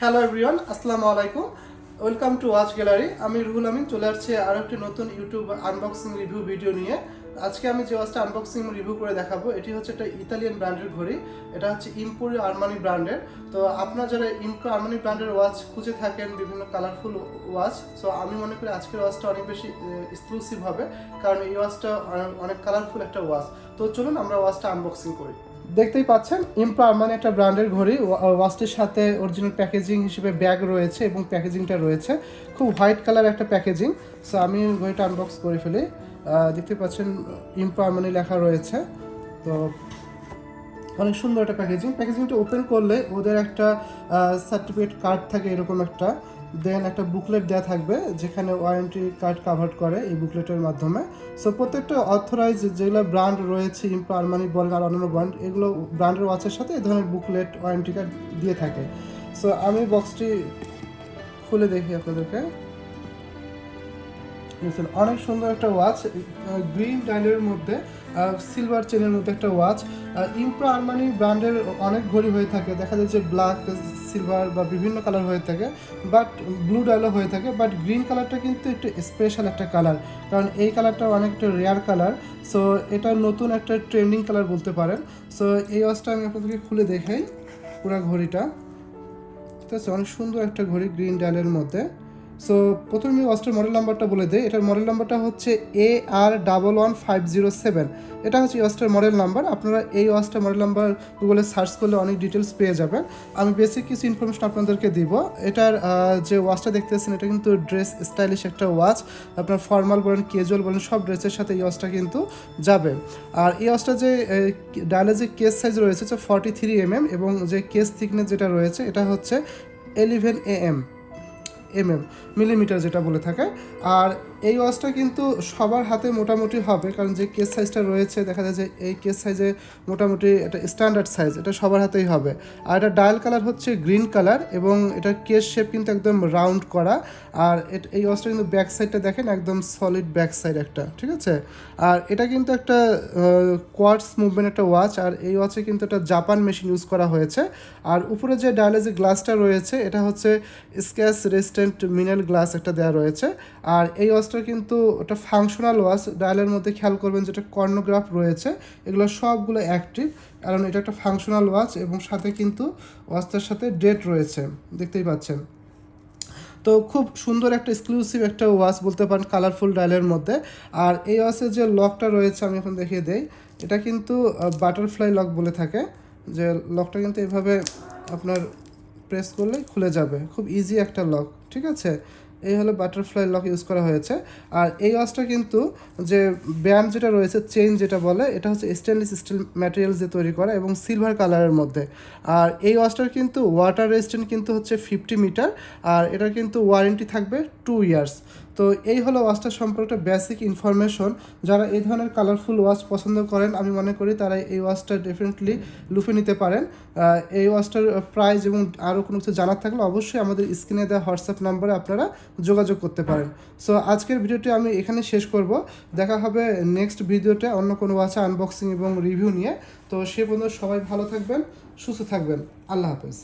Hello everyone, আসসালামু আলাইকুম। Welcome to watch gallery. আমি রুহুল আমিন চলে আসছি আরও একটি নতুন ইউটিউব আনবক্সিং রিভিউ ভিডিও নিয়ে। আজকে আমি যে ওয়াচটা আনবক্সিং রিভিউ করে দেখাবো, এটি হচ্ছে একটা ইতালিয়ান ব্র্যান্ডের ঘড়ি। এটা হচ্ছে ইম্পোরিও আরমানি ব্র্যান্ডের। তো আপনারা যারা ইম্পোরিও আরমানি ব্র্যান্ডের ওয়াচ খুঁজে থাকেন, বিভিন্ন কালারফুল ওয়াচ, সো আমি মনে করি আজকের ওয়াচটা অনেক বেশি এক্সক্লুসিভ হবে, কারণ এই ওয়াচটা অনেক কালারফুল একটা ওয়াচ। তো চলুন আমরা ওয়াচটা আনবক্সিং করি। দেখতেই পাচ্ছেন ইম্পোরিও আরমানি একটা ব্র্যান্ডের ঘড়ি। ওয়াচটির সাথে অরিজিনাল প্যাকেজিং হিসেবে ব্যাগ রয়েছে এবং প্যাকেজিংটা রয়েছে খুব হোয়াইট কালার একটা প্যাকেজিং। সো আমি ঘড়িটা আনবক্স করে ফেলি। দেখতে পাচ্ছেন ইম্পোরিও আরমানি লেখা রয়েছে। তো অনেক সুন্দর একটা প্যাকেজিংটা ওপেন করলে ওদের একটা সার্টিফিকেট কার্ড থাকে, এরকম একটা, দেন একটা বুকলেট দেওয়া থাকবে যেখানে ওয়ারেন্টি কার্ড কাভার করে এই বুকলেটের মাধ্যমে। সো প্রত্যেকটা অথরাইজ যেগুলো ব্র্যান্ড রয়েছে, ইম্পোরিও আরমানি বলেন আর অন্যান্য ব্র্যান্ড, এগুলো ব্র্যান্ডের ওয়াচের সাথে এই ধরনের বুকলেট ওয়ারেন্টি কার্ড দিয়ে থাকে। সো আমি বক্সটি খুলে দেখি আপনাদেরকে। অনেক সুন্দর একটা ওয়াচ, গ্রিন ডায়ালের মধ্যে সিলভার চেনের মধ্যে একটা ওয়াচ। ইম্পোরিও আরমানি ব্র্যান্ডের অনেক ঘড়ি হয়ে থাকে, দেখা যায় যে ব্ল্যাক, সিলভার বা বিভিন্ন কালার হয়ে থাকে, বাট ব্লু ডায়ালও হয়ে থাকে, বাট গ্রিন কালারটা কিন্তু একটু স্পেশাল একটা কালার, কারণ এই কালারটা অনেকটা রেয়ার কালার। সো এটা নতুন একটা ট্রেন্ডিং কালার বলতে পারেন। সো এই ওয়াচটা আমি আপনাদেরকে খুলে দেখাই পুরো ঘড়িটা। ঠিক আছে, অনেক সুন্দর একটা ঘড়ি গ্রিন ডায়ালের মধ্যে। সো প্রথমে আমি ওয়াচটার মডেল নাম্বারটা বলে দিই। এটার মডেল নাম্বারটা হচ্ছে AR11507। এটা হচ্ছে এই ওয়াচটার মডেল নাম্বার। আপনারা এই ওয়াচটার মডেল নাম্বার গুগলে সার্চ করলে অনেক ডিটেলস পেয়ে যাবেন। আমি বেসিক কিছু ইনফরমেশন আপনাদেরকে দিব। এটার যে ওয়াচটা দেখতেছেন, এটা কিন্তু ড্রেস স্টাইলিশ একটা ওয়াচ। আপনার ফর্মাল বলেন, ক্যাজুয়াল বলেন, সব ড্রেসের সাথে এই ওয়াচটা কিন্তু যাবে। আর এই ওয়াচটা যে ডায়ালের যে কেস সাইজ রয়েছে 43 mm, এবং যে কেস থিকনেস যেটা রয়েছে এটা হচ্ছে 11 মিলিমিটার যেটা বলে থাকে। আর এই ওয়াচটা কিন্তু সবার হাতে মোটামুটি হবে, কারণ যে কেস সাইজটা রয়েছে দেখা যায় যে এই কেস সাইজে মোটামুটি এটা স্ট্যান্ডার্ড সাইজ, এটা সবার হাতেই হবে। আর এটা ডায়াল কালার হচ্ছে গ্রিন কালার, এবং এটার কেস শেপ কিন্তু একদম রাউন্ড করা। আর এই ওয়াচটা কিন্তু ব্যাক সাইডটা দেখেন একদম সলিড ব্যাক সাইড একটা, ঠিক আছে। আর এটা কিন্তু একটা কোয়ার্টস মুভমেন্ট একটা ওয়াচ, আর এই ওয়াচে কিন্তু একটা জাপান মেশিন ইউজ করা হয়েছে। আর উপরে যে ডায়ালে যে গ্লাসটা রয়েছে এটা হচ্ছে স্ক্র্যাচ রেজিস্ট্যান্ট মিনারেল গ্লাস একটা দেওয়া রয়েছে। আর এই ওয়াচটা কিন্তু একটা ফাংশনাল ওয়াচ। ডায়ালের মধ্যে খেয়াল করবেন যেটা কর্নোগ্রাফ রয়েছে, এগুলো সবগুলো অ্যাক্টিভ, কারণ এটা একটা ফাংশনাল ওয়াচ, এবং সাথে কিন্তু ওয়াচটার সাথে ডেট রয়েছে, দেখতেই পাচ্ছেন। তো খুব সুন্দর একটা এক্সক্লুসিভ একটা ওয়াচ বলতে পারেন, কালারফুল ডায়ালের মধ্যে। আর এই ওয়াচের যে লকটা রয়েছে আমি এখন দেখিয়ে দেই। এটা কিন্তু বাটারফ্লাই লক বলে থাকে, যে লকটা কিন্তু এভাবে আপনার প্রেস করলেই খুলে যাবে, খুব ইজি একটা লক, ঠিক আছে। এই হলো বাটারফ্লাই লক ইউজ করা হয়েছে। আর এই ওয়াচটা কিন্তু যে ব্যান্ড যেটা রয়েছে, চেইন যেটা বলে, এটা হচ্ছে স্টেনলেস স্টিল ম্যাটেরিয়ালস দিয়ে তৈরি করা এবং সিলভার কালারের মধ্যে। আর এই ওয়াচটার কিন্তু ওয়াটার রেজিস্ট্যান্ট কিন্তু হচ্ছে 50 মিটার, আর এটার কিন্তু ওয়ারেন্টি থাকবে 2 ইয়ার্স। তো এই হলো ওয়াচটার সম্পর্কে বেসিক ইনফরমেশন। যারা এই ধরনের কালারফুল ওয়াচ পছন্দ করেন, আমি মনে করি তারা এই ওয়াচটা ডেফিনেটলি লুফে নিতে পারেন। এই ওয়াচটার প্রাইস এবং আরও কোনো কিছু জানার থাকলে অবশ্যই আমাদের স্ক্রিনে দেওয়া হোয়াটসঅ্যাপ নম্বরে আপনারা যোগাযোগ করতে পারেন। সো আজকের ভিডিওটি আমি এখানে শেষ করব। দেখা হবে নেক্সট ভিডিওতে অন্য কোনো ওয়াচ আনবক্সিং এবং রিভিউ নিয়ে। তো সে পর্যন্ত সবাই ভালো থাকবেন, সুস্থ থাকবেন। আল্লাহ হাফেজ।